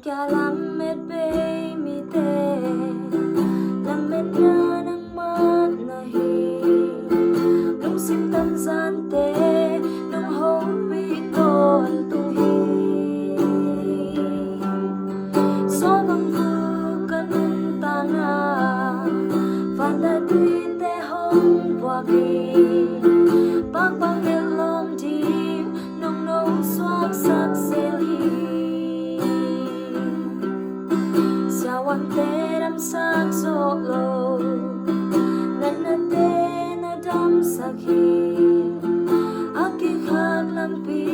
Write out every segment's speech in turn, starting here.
kya lamet be mi te lamet na nang man nahi nung sim tam san te nung ho bi ton tung hi so bang ku kanun ta na van da tui te hong wa bi bang bang el lom di nung no swak sak se li wan te ram sak so lo nan na te na dam sakhi aki khak lam pi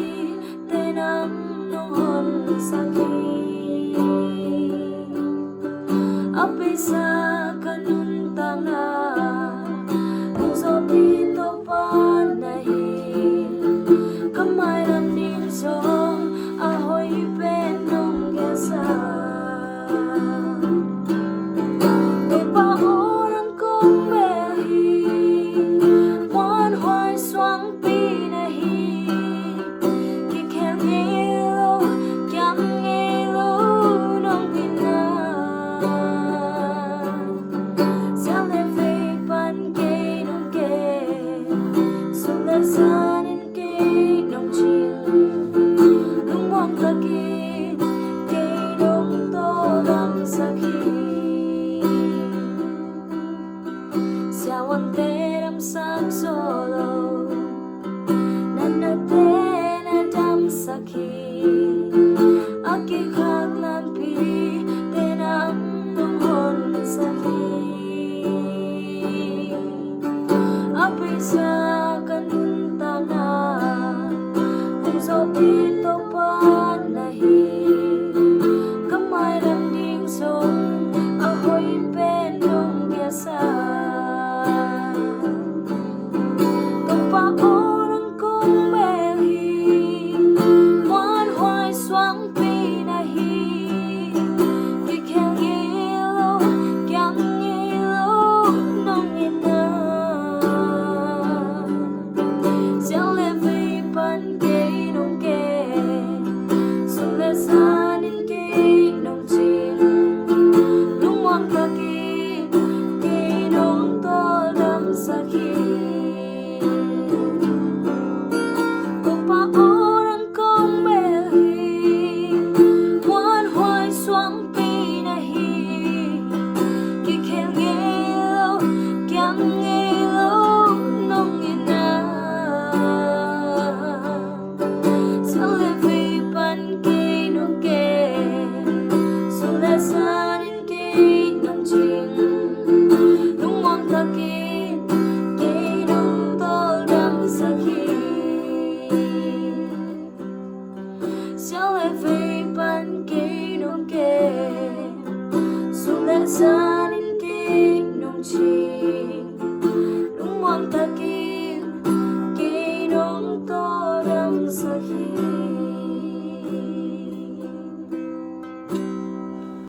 te nam nong hon sakhi api sa kanun tanga nong so pi to pa nahi kamai ram nin so ahoy pe nong gesa wan te ram sak solo nan na te na dam sakhi aki khak lam pi te nam nong hon sakhi api sa kanun ta na kung so pi to pa nahi kamai ram ding song ahoy pe nong gesa Sun lên xa đến kinh nồng chi